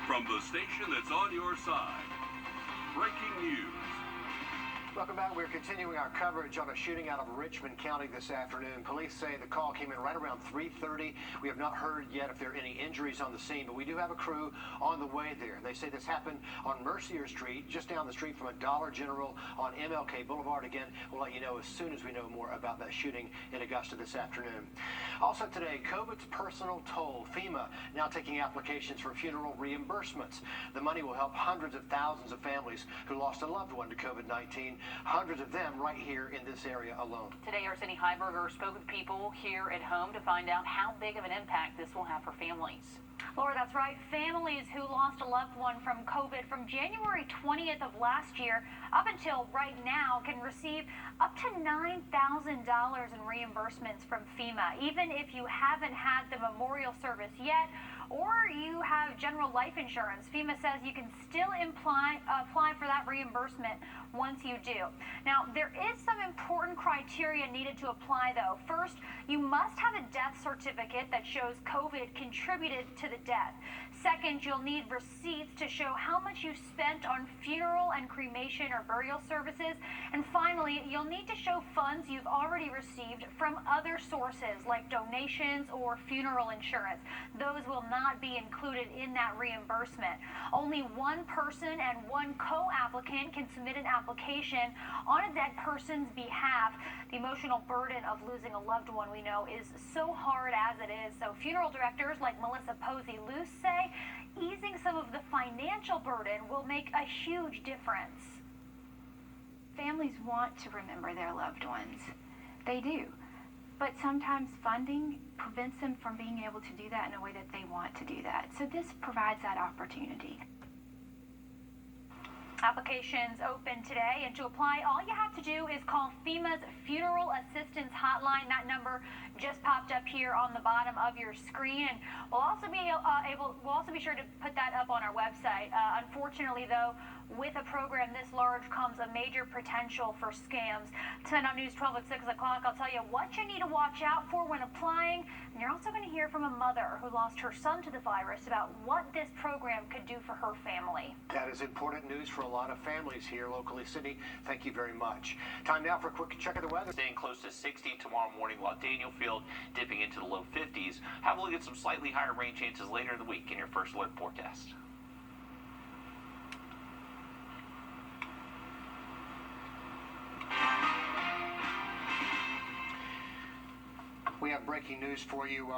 From the station that's on your side, breaking news. Welcome back. We're continuing our coverage on a shooting out of Richmond County this afternoon. Police say the call came in right around 3:30. We have not heard yet if there are any injuries on the scene, but we do have a crew on the way there. They say this happened on Mercier Street, just down the street from a Dollar General on MLK Boulevard. Again, we'll let you know as soon as we know more about that shooting in Augusta this afternoon. Also today, COVID's personal toll. FEMA now taking applications for funeral reimbursements. The money will help hundreds of thousands of families who lost a loved one to COVID-19. Hundreds of them right here in this area alone. Today, our Cindy Heiberger spoke with people here at home to find out how big of an impact this will have for families. Laura, that's right. Families who lost a loved one from COVID from January 20th of last year up until right now can receive up to $9,000 in reimbursements from FEMA, even if you haven't had the memorial service yet or you have general life insurance. FEMA says you can still apply for that reimbursement once you do. Now, there is some important criteria needed to apply, though. First, you must have a death certificate that shows COVID contributed to the death. Second, you'll need receipts to show how much you spent on funeral and cremation or burial services. And finally, you'll need to show funds you've already received from other sources like donations or funeral insurance. Those will not be included in that reimbursement. Only one person and one co-applicant can submit an application on a dead person's behalf. The emotional burden of losing a loved one, we know, is so hard as it is. So funeral directors like Melissa Posey-Luce say easing some of the financial burden will make a huge difference. Families want to remember their loved ones. They do. But sometimes funding prevents them from being able to do that in a way that they want to do that. So this provides that opportunity. Applications open today, and to apply, all you have to do is call FEMA's Funeral Assistance Hotline. That number just popped up here on the bottom of your screen, and we'll also be sure to put that up on our website. Unfortunately, though, with a program this large comes a major potential for scams. Tonight on News 12 at 6 o'clock, I'll tell you what you need to watch out for when applying, and you're also going to hear from a mother who lost her son to the virus about what this program could do for her family. That is important news for a lot of families here locally. Sydney, thank you very much. Time now for a quick check of the weather. Staying close to 60 tomorrow morning, while Danielfield dipping into the low 50s. Have a look at some slightly higher rain chances later in the week in your first alert forecast. We have breaking news for you.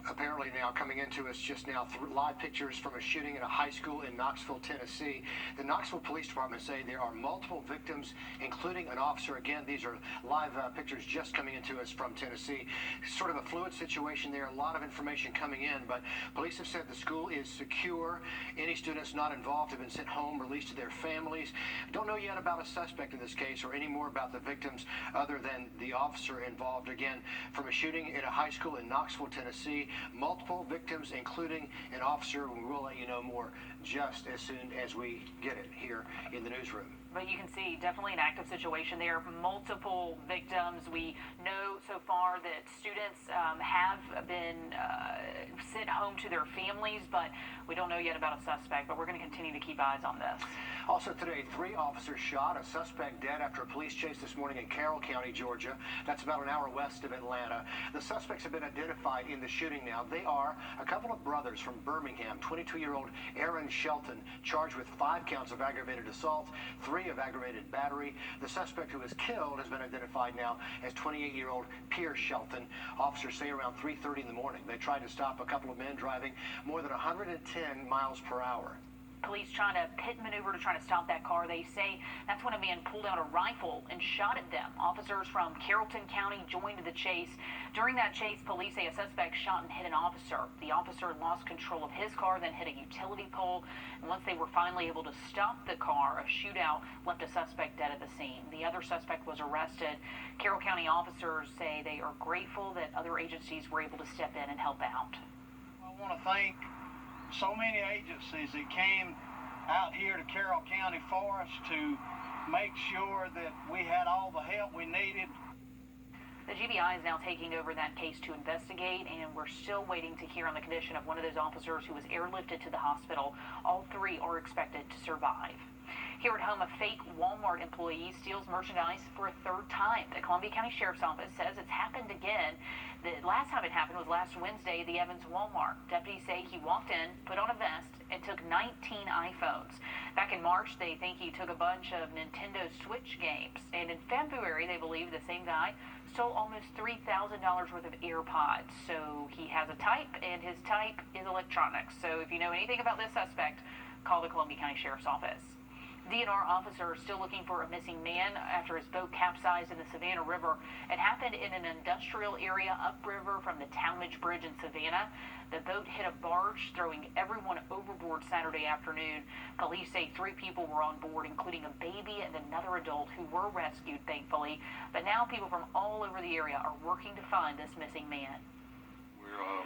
Apparently now coming into us just now, live pictures from a shooting at a high school in Knoxville, Tennessee. The Knoxville Police Department say there are multiple victims, including an officer. Again, these are live pictures just coming into us from Tennessee. Sort of a fluid situation there, a lot of information coming in, but police have said the school is secure. Any students not involved have been sent home, released to their families. Don't know yet about a suspect in this case or any more about the victims other than the officer involved. Again, from a shooting at a high school in Knoxville, Tennessee. Multiple victims, including an officer. We will let you know more just as soon as we get it here in the newsroom. But you can see definitely an active situation there. Multiple victims. We know so far that students have been sent home to their families, but we don't know yet about a suspect. But we're going to continue to keep eyes on this. Also today, 3 officers shot, a suspect dead after a police chase this morning in Carroll County, Georgia. That's about an hour west of Atlanta. The suspects have been identified in the shooting now. They are a couple of brothers from Birmingham. 22-year-old Aaron Shelton, charged with 5 counts of aggravated assault, 3 of aggravated battery. The suspect who was killed has been identified now as 28-year-old Pierce Shelton. Officers say around 3:30 in the morning they tried to stop a couple of men driving more than 110 miles per hour. Police trying to pit maneuver to try to stop that car. They say that's when a man pulled out a rifle and shot at them. Officers from Carrollton County joined the chase. During that chase, police say a suspect shot and hit an officer. The officer lost control of his car, then hit a utility pole. And once they were finally able to stop the car, a shootout left a suspect dead at the scene. The other suspect was arrested. Carroll County officers say they are grateful that other agencies were able to step in and help out. I want to thank so many agencies that came out here to Carroll County for us to make sure that we had all the help we needed. The GBI is now taking over that case to investigate, and we're still waiting to hear on the condition of one of those officers who was airlifted to the hospital. All three are expected to survive. Here at home, a fake Walmart employee steals merchandise for a third time. The Columbia County Sheriff's Office says it's happened again. The last time it happened was last Wednesday at the Evans Walmart. Deputies say he walked in, put on a vest, and took 19 iPhones. Back in March, they think he took a bunch of Nintendo Switch games. And in February, they believe the same guy stole almost $3,000 worth of AirPods. So he has a type, and his type is electronics. So if you know anything about this suspect, call the Columbia County Sheriff's Office. DNR officers still looking for a missing man after his boat capsized in the Savannah River. It happened in an industrial area upriver from the Talmadge Bridge in Savannah. The boat hit a barge, throwing everyone overboard Saturday afternoon. Police say 3 people were on board, including a baby and another adult who were rescued, thankfully. But now people from all over the area are working to find this missing man.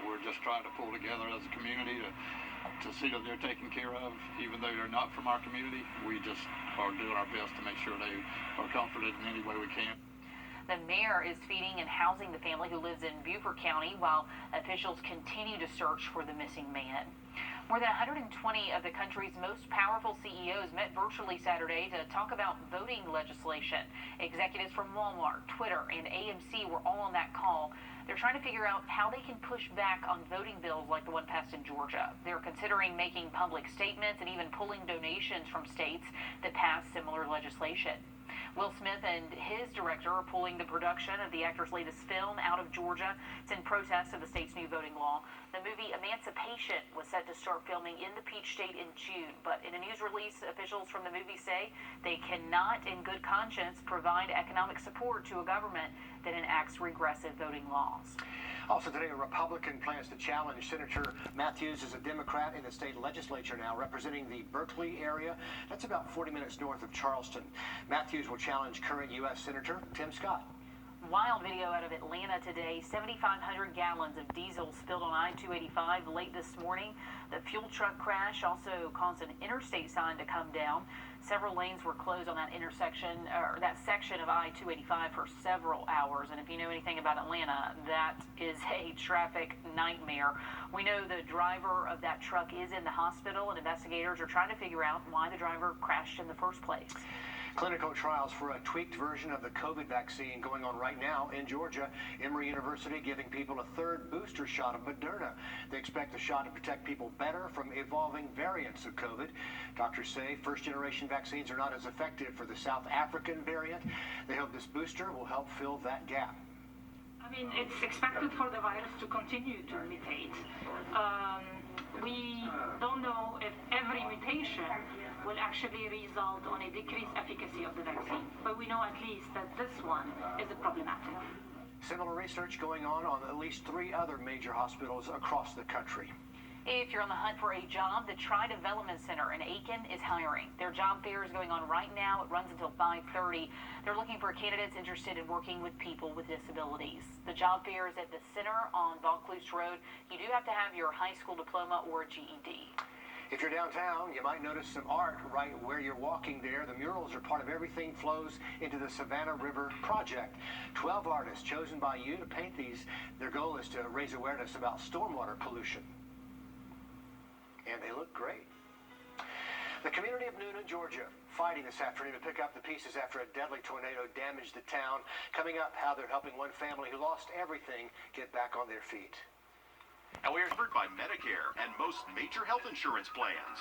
We're just trying to pull together as a community to see that they're taken care of, even though they're not from our community. We just are doing our best to make sure they are comforted in any way we can. The mayor is feeding and housing the family who lives in Beaufort County while officials continue to search for the missing man. More than 120 of the country's most powerful CEOs met virtually Saturday to talk about voting legislation. Executives from Walmart, Twitter, and AMC were all on that call. They're trying to figure out how they can push back on voting bills like the one passed in Georgia. They're considering making public statements and even pulling donations from states that pass similar legislation. Will Smith and his director are pulling the production of the actor's latest film out of Georgia. It's in protest of the state's new voting law. The movie Emancipation was set to start filming in the Peach State in June, but in a news release, officials from the movie say they cannot, in good conscience, provide economic support to a government that enacts regressive voting laws. Also today, a Republican plans to challenge Senator Matthews as a Democrat in the state legislature now, representing the Berkeley area. That's about 40 minutes north of Charleston. Matthews will challenge current U.S. Senator Tim Scott. Wild video out of Atlanta today. 7,500 gallons of diesel spilled on I-285 late this morning. The fuel truck crash also caused an interstate sign to come down. Several lanes were closed on that intersection, or that section of I-285 for several hours. And if you know anything about Atlanta, that is a traffic nightmare. We know the driver of that truck is in the hospital, and investigators are trying to figure out why the driver crashed in the first place. Clinical trials for a tweaked version of the COVID vaccine going on right now in Georgia. Emory University giving people a third booster shot of Moderna. They expect the shot to protect people better from evolving variants of COVID. Doctors say first-generation vaccines are not as effective for the South African variant. They hope this booster will help fill that gap. I mean, it's expected for the virus to continue to mutate. We don't know if every mutation will actually result on a decreased efficacy of the vaccine, but we know at least that this one is problematic. Similar research going on at least 3 other major hospitals across the country. If you're on the hunt for a job, the Tri Development Center in Aiken is hiring. Their job fair is going on right now. It runs until 5:30. They're looking for candidates interested in working with people with disabilities. The job fair is at the center on Vaucluse Road. You do have to have your high school diploma or a GED. If you're downtown, you might notice some art right where you're walking there. The murals are part of Everything Flows into the Savannah River project. 12 artists chosen by you to paint these. Their goal is to raise awareness about stormwater pollution. And they look great. The community of Newnan, Georgia, fighting this afternoon to pick up the pieces after a deadly tornado damaged the town. Coming up, how they're helping one family who lost everything get back on their feet. And we are covered by Medicare and most major health insurance plans.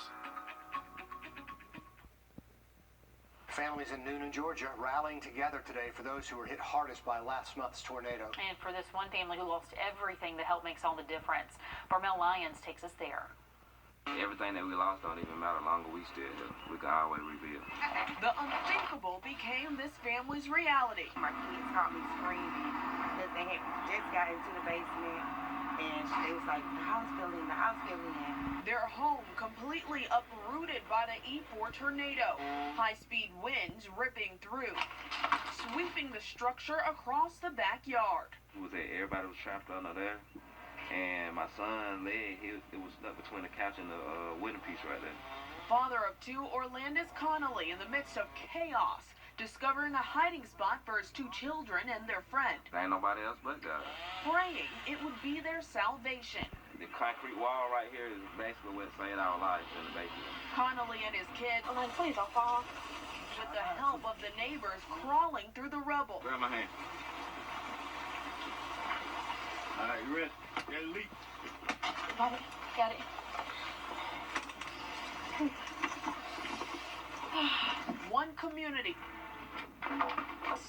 Families in Newnan, Georgia, rallying together today for those who were hit hardest by last month's tornado. And for this one family who lost everything, the help makes all the difference. Barmel Lyons takes us there. Everything that we lost don't even matter longer. We still here. We can always rebuild. The unthinkable became this family's reality. My kids caught me screaming because they had just got into the basement and they was like, the house fell in, the house fell in. Their home completely uprooted by the E4 tornado. High-speed winds ripping through, sweeping the structure across the backyard. Everybody was trapped under there. And my son's leg, it was stuck between the couch and the wooden piece right there. Father of 2, Orlandis Connolly, in the midst of chaos, discovering a hiding spot for his 2 children and their friend, There ain't nobody else but God. praying it would be their salvation. The concrete wall right here is basically what saved our lives in the basement. Connolly and his kids, please don't fall, with the help of the neighbors, crawling through the rubble. Grab my hand. All right, you ready? Get a leak. Got it. Got it. One community,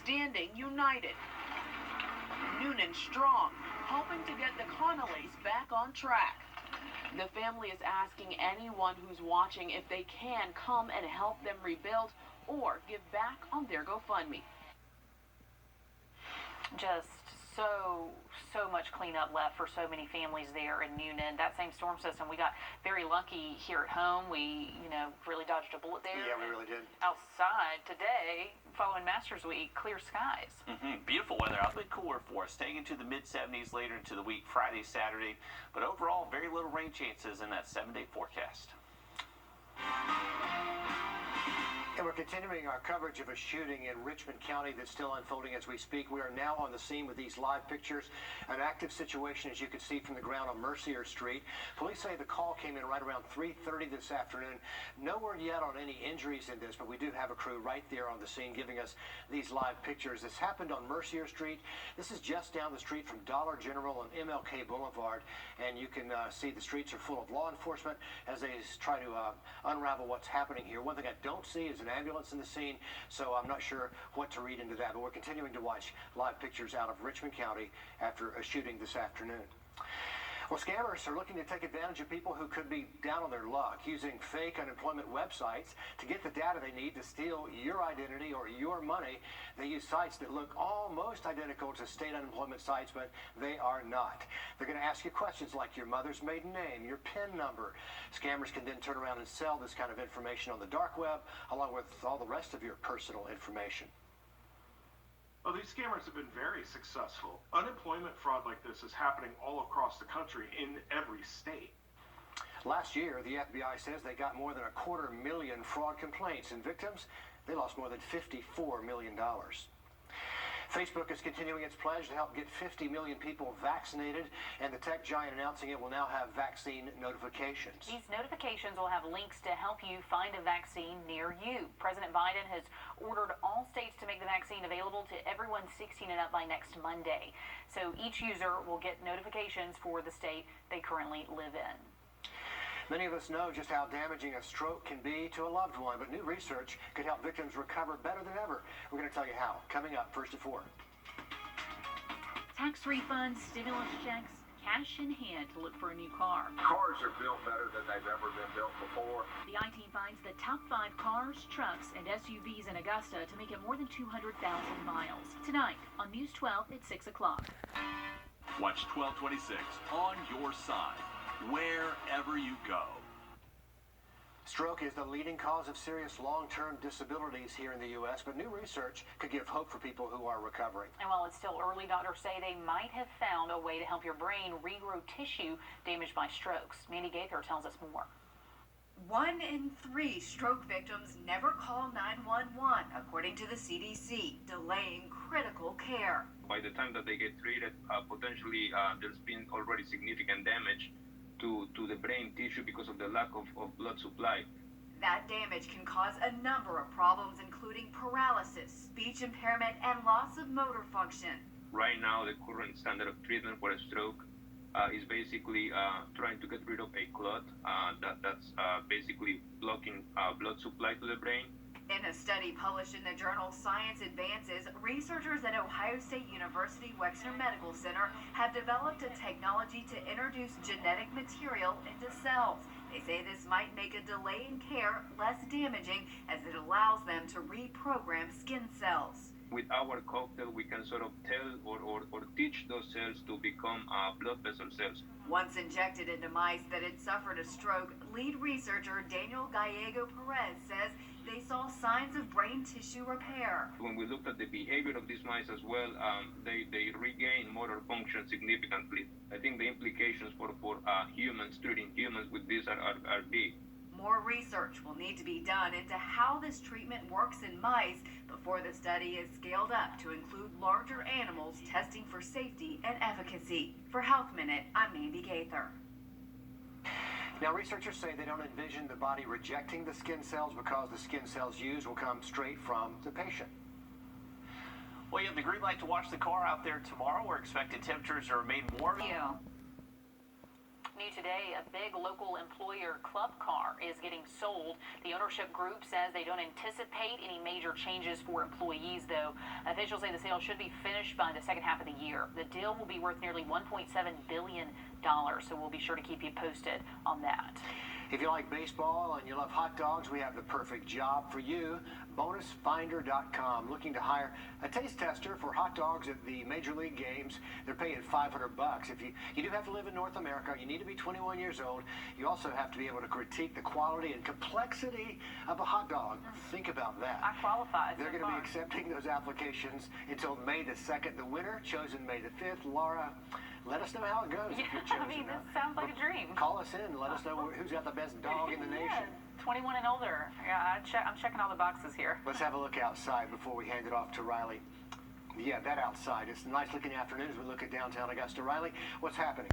standing united. Noonan strong, hoping to get the Connollys back on track. The family is asking anyone who's watching if they can come and help them rebuild or give back on their GoFundMe. Just so much cleanup left for so many families there in Noonan. That same storm system, we got very lucky here at home. We, really dodged a bullet there. Yeah, we really did. Outside today, following Masters Week, clear skies. Beautiful weather out, a bit cooler for us. Staying into the mid-70s later into the week, Friday, Saturday. But overall, very little rain chances in that 7-day forecast. And we're continuing our coverage of a shooting in Richmond County that's still unfolding as we speak. We are now on the scene with these live pictures. An active situation, as you can see from the ground on Mercier Street. Police say the call came in right around 3:30 this afternoon. No word yet on any injuries in this, but we do have a crew right there on the scene giving us these live pictures. This happened on Mercier Street. This is just down the street from Dollar General and MLK Boulevard, and you can see the streets are full of law enforcement as they try to unravel what's happening here. One thing I don't see is an ambulance in the scene, so I'm not sure what to read into that, but we're continuing to watch live pictures out of Richmond County after a shooting this afternoon. Well, scammers are looking to take advantage of people who could be down on their luck using fake unemployment websites to get the data they need to steal your identity or your money. They use sites that look almost identical to state unemployment sites, but they are not. They're going to ask you questions like your mother's maiden name, your PIN number. Scammers can then turn around and sell this kind of information on the dark web, along with all the rest of your personal information. Well, these scammers have been very successful. Unemployment fraud like this is happening all across the country in every state. Last year, the FBI says they got more than 250,000 fraud complaints, and victims, they lost more than $54 million. Facebook is continuing its pledge to help get 50 million people vaccinated, and the tech giant announcing it will now have vaccine notifications. These notifications will have links to help you find a vaccine near you. President Biden has ordered all states to make the vaccine available to everyone 16 and up by next Monday. So each user will get notifications for the state they currently live in. Many of us know just how damaging a stroke can be to a loved one, but new research could help victims recover better than ever. We're going to tell you how. Coming up, first at 4. Tax refunds, stimulus checks, cash in hand to look for a new car. Cars are built better than they've ever been built before. The IT finds the top 5 cars, trucks, and SUVs in Augusta to make it more than 200,000 miles. Tonight on News 12 at 6 o'clock. Watch 1226 on your side, wherever you go. Stroke is the leading cause of serious long-term disabilities here in the U.S., but new research could give hope for people who are recovering. And while it's still early, doctors say they might have found a way to help your brain regrow tissue damaged by strokes. Mandy Gaither tells us more. 1 in 3 stroke victims never call 911, according to the CDC, delaying critical care. By the time that they get treated, potentially there's been already significant damage to the brain tissue because of the lack of blood supply. That damage can cause a number of problems, including paralysis, speech impairment, and loss of motor function. Right now, the current standard of treatment for a stroke is basically trying to get rid of a clot that's basically blocking blood supply to the brain. In a study published in the journal Science Advances, researchers at Ohio State University Wexner Medical Center have developed a technology to introduce genetic material into cells. They say this might make a delay in care less damaging as it allows them to reprogram skin cells. With our cocktail, we can sort of tell or teach those cells to become blood vessel cells. Once injected into mice that had suffered a stroke, lead researcher Daniel Gallego Perez says they saw signs of brain tissue repair. When we looked at the behavior of these mice as well, they regain motor function significantly. I think the implications for humans, treating humans with this are big. More research will need to be done into how this treatment works in mice before the study is scaled up to include larger animals testing for safety and efficacy. For Health Minute, I'm Mandy Gaither. Now, researchers say they don't envision the body rejecting the skin cells because the skin cells used will come straight from the patient. Well, you have the green light to watch the car out there tomorrow, where expected temperatures are remain warm. New today, a big local employer club car is getting sold. The ownership group says they don't anticipate any major changes for employees, though. Officials say the sale should be finished by the second half of the year. The deal will be worth nearly $1.7 billion, so we'll be sure to keep you posted on that. If you like baseball and you love hot dogs, we have the perfect job for you. BonusFinder.com, looking to hire a taste tester for hot dogs at the Major League games. They're paying $500. If you do have to live in North America, you need to be 21 years old. You also have to be able to critique the quality and complexity of a hot dog. Think about that. I qualify. They're going to be accepting those applications until May the 2nd. The winner chosen May the 5th. Laura, let us know how it goes. Yeah, if you're chosen. I mean, this sounds like a dream. Call us in and let us know who's got the best dog in the nation. 21 and older. Yeah, I'm checking all the boxes here. Let's have a look outside before we hand it off to Riley. Yeah, that outside. It's a nice looking afternoon as we look at downtown Augusta. Riley, what's happening?